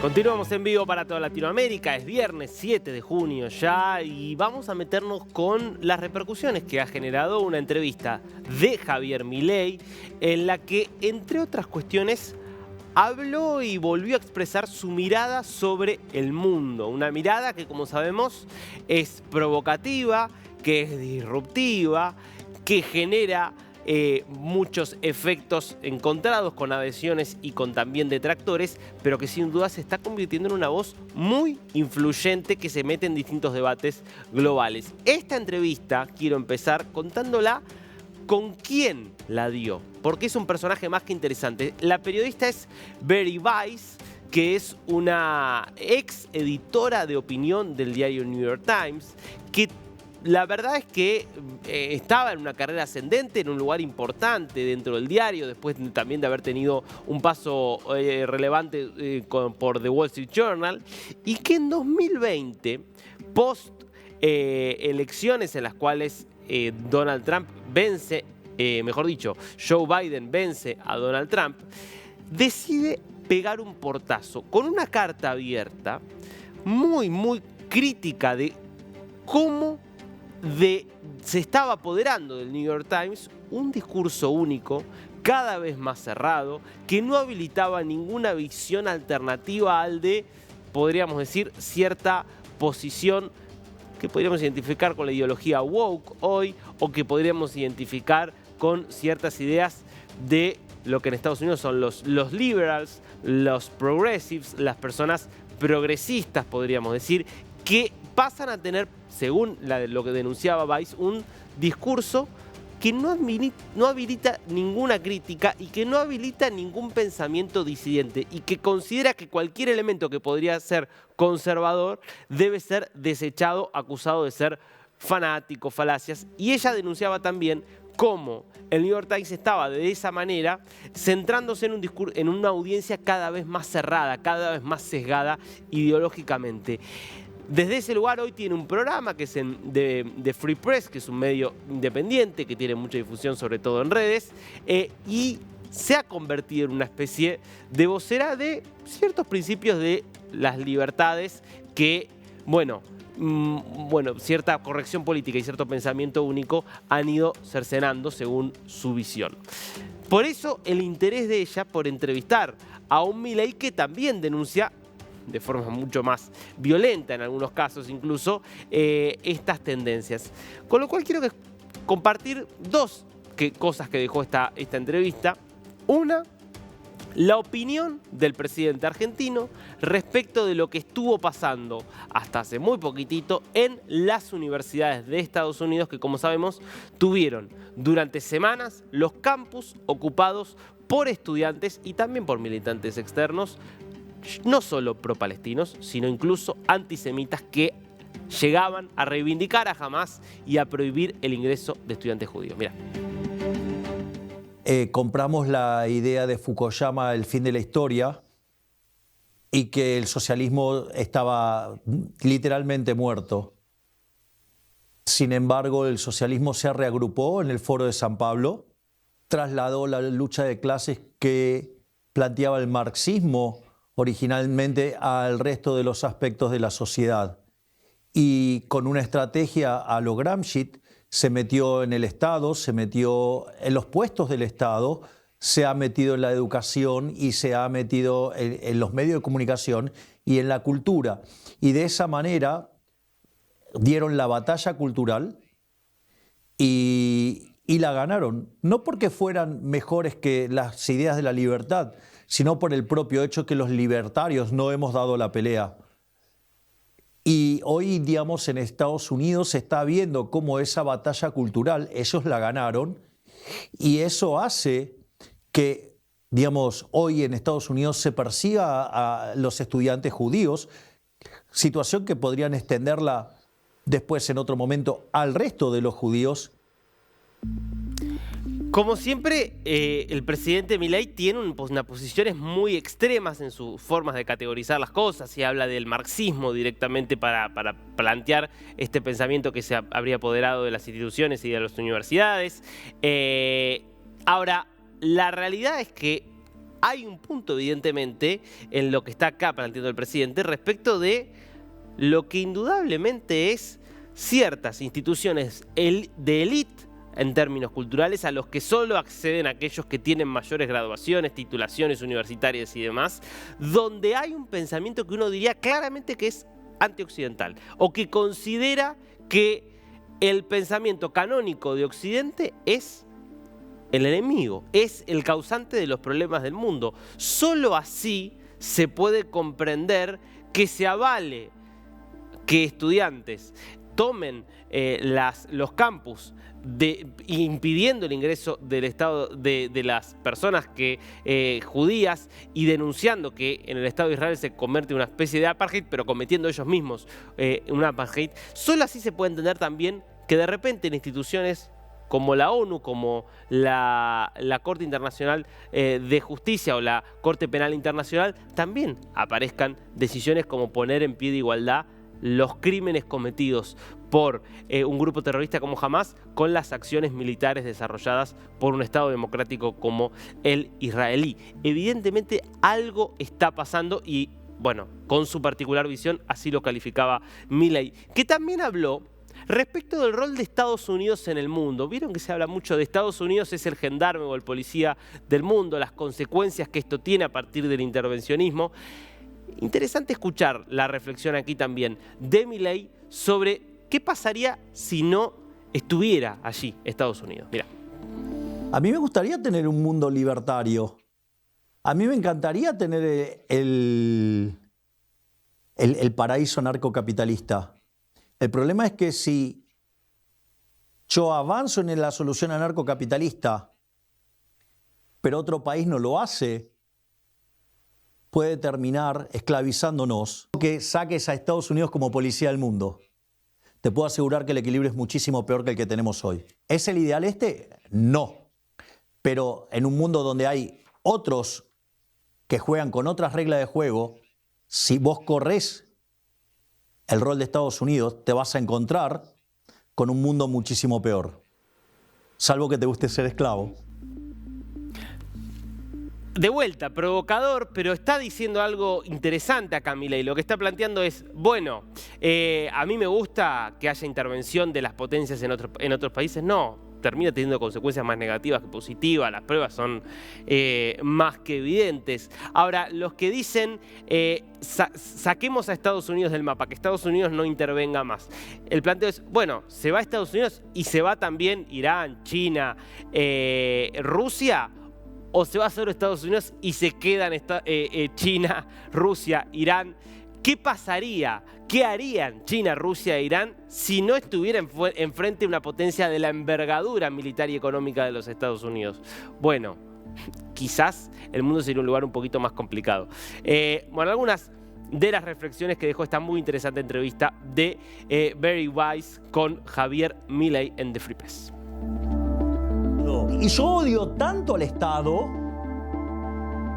Continuamos en vivo para toda Latinoamérica, es viernes 7 de junio ya y vamos a meternos con las repercusiones que ha generado una entrevista de Javier Milei en la que, entre otras cuestiones, habló y volvió a expresar su mirada sobre el mundo. Una mirada que, como sabemos, es provocativa, que es disruptiva, que genera muchos efectos encontrados con adhesiones y con también detractores, pero que sin duda se está convirtiendo en una voz muy influyente que se mete en distintos debates globales. Esta entrevista quiero empezar contándola con quién la dio, porque es un personaje más que interesante. La periodista es Bari Weiss, que es una ex editora de opinión del diario New York Times, que la verdad es que estaba en una carrera ascendente, en un lugar importante dentro del diario, después también de haber tenido un paso relevante por The Wall Street Journal, y que en 2020, post elecciones en las cuales Donald Trump vence, mejor dicho, Joe Biden vence a Donald Trump, decide pegar un portazo con una carta abierta muy crítica de cómo se estaba apoderando del New York Times un discurso único, cada vez más cerrado, que no habilitaba ninguna visión alternativa al de, podríamos decir, cierta posición que podríamos identificar con la ideología woke hoy, o que podríamos identificar con ciertas ideas de lo que en Estados Unidos son los liberals, los progressives, las personas progresistas, podríamos decir, que pasan a tener, según lo que denunciaba Weiss, un discurso que no habilita ninguna crítica y que no habilita ningún pensamiento disidente y que considera que cualquier elemento que podría ser conservador debe ser desechado, acusado de ser fanático, falacias. Y ella denunciaba también cómo el New York Times estaba de esa manera centrándose en una audiencia cada vez más cerrada, cada vez más sesgada ideológicamente. Desde ese lugar hoy tiene un programa que es de Free Press, que es un medio independiente, que tiene mucha difusión sobre todo en redes, y se ha convertido en una especie de vocera de ciertos principios de las libertades que, cierta corrección política y cierto pensamiento único han ido cercenando según su visión. Por eso el interés de ella por entrevistar a un Milei que también denuncia de forma mucho más violenta en algunos casos incluso, estas tendencias. Con lo cual quiero compartir dos cosas que dejó esta entrevista. Una, la opinión del presidente argentino respecto de lo que estuvo pasando hasta hace muy poquitito en las universidades de Estados Unidos, que como sabemos tuvieron durante semanas los campus ocupados por estudiantes y también por militantes externos, no solo pro-palestinos, sino incluso antisemitas que llegaban a reivindicar a Hamás y a prohibir el ingreso de estudiantes judíos. Mirá. Compramos la idea de Fukuyama, el fin de la historia, y que el socialismo estaba literalmente muerto. Sin embargo, el socialismo se reagrupó en el Foro de San Pablo, trasladó la lucha de clases que planteaba el marxismo originalmente al resto de los aspectos de la sociedad. Y con una estrategia a lo Gramsci se metió en el Estado, se metió en los puestos del Estado, se ha metido en la educación y se ha metido en los medios de comunicación y en la cultura. Y de esa manera dieron la batalla cultural y la ganaron. No porque fueran mejores que las ideas de la libertad, sino por el propio hecho que los libertarios no hemos dado la pelea. Y hoy, digamos, en Estados Unidos se está viendo cómo esa batalla cultural, ellos la ganaron, y eso hace que, digamos, hoy en Estados Unidos se persiga a los estudiantes judíos, situación que podrían extenderla después en otro momento al resto de los judíos. Como siempre, el presidente Milei tiene unas posiciones muy extremas en sus formas de categorizar las cosas y habla del marxismo directamente para plantear este pensamiento que se habría apoderado de las instituciones y de las universidades. Ahora, la realidad es que hay un punto, evidentemente, en lo que está acá planteando el presidente respecto de lo que indudablemente es ciertas instituciones de élite en términos culturales a los que solo acceden aquellos que tienen mayores graduaciones, titulaciones universitarias y demás, donde hay un pensamiento que uno diría claramente que es antioccidental o que considera que el pensamiento canónico de Occidente es el enemigo, es el causante de los problemas del mundo. Solo así se puede comprender que se avale que estudiantes tomen los campus impidiendo el ingreso del Estado de las personas judías y denunciando que en el Estado de Israel se convierte en una especie de apartheid, pero cometiendo ellos mismos un apartheid. Solo así se puede entender también que de repente en instituciones como la ONU, como la Corte Internacional de Justicia o la Corte Penal Internacional, también aparezcan decisiones como poner en pie de igualdad los crímenes cometidos por un grupo terrorista como Hamás con las acciones militares desarrolladas por un Estado democrático como el israelí. Evidentemente algo está pasando y, bueno, con su particular visión, así lo calificaba Milei, que también habló respecto del rol de Estados Unidos en el mundo. Vieron que se habla mucho de Estados Unidos es el gendarme o el policía del mundo, las consecuencias que esto tiene a partir del intervencionismo. Interesante escuchar la reflexión aquí también de Milei sobre qué pasaría si no estuviera allí Estados Unidos. Mira. A mí me gustaría tener un mundo libertario. A mí me encantaría tener el paraíso anarcocapitalista. El problema es que si yo avanzo en la solución anarcocapitalista, pero otro país no lo hace, puede terminar esclavizándonos. Que saques a Estados Unidos como policía del mundo. Te puedo asegurar que el equilibrio es muchísimo peor que el que tenemos hoy. ¿Es el ideal este? No. Pero en un mundo donde hay otros que juegan con otras reglas de juego, si vos corres el rol de Estados Unidos, te vas a encontrar con un mundo muchísimo peor. Salvo que te guste ser esclavo. De vuelta, provocador, pero está diciendo algo interesante acá Milei. Lo que está planteando es, bueno, a mí me gusta que haya intervención de las potencias en otros países. No, termina teniendo consecuencias más negativas que positivas. Las pruebas son más que evidentes. Ahora, los que dicen, saquemos a Estados Unidos del mapa, que Estados Unidos no intervenga más. El planteo es, bueno, se va a Estados Unidos y se va también Irán, China, Rusia. ¿O se va solo Estados Unidos y se quedan China, Rusia, Irán? ¿Qué pasaría? ¿Qué harían China, Rusia e Irán si no estuviera enfrente una potencia de la envergadura militar y económica de los Estados Unidos? Bueno, quizás el mundo sería un lugar un poquito más complicado. Bueno, algunas de las reflexiones que dejó esta muy interesante entrevista de Bari Weiss con Javier Milei en The Free Press. Y yo odio tanto al Estado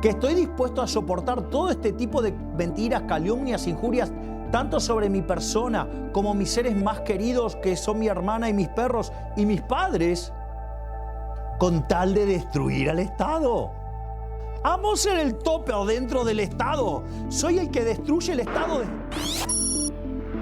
que estoy dispuesto a soportar todo este tipo de mentiras, calumnias, injurias, tanto sobre mi persona como mis seres más queridos, que son mi hermana y mis perros y mis padres, con tal de destruir al Estado. Amo ser el tope dentro del Estado. Soy el que destruye el Estado.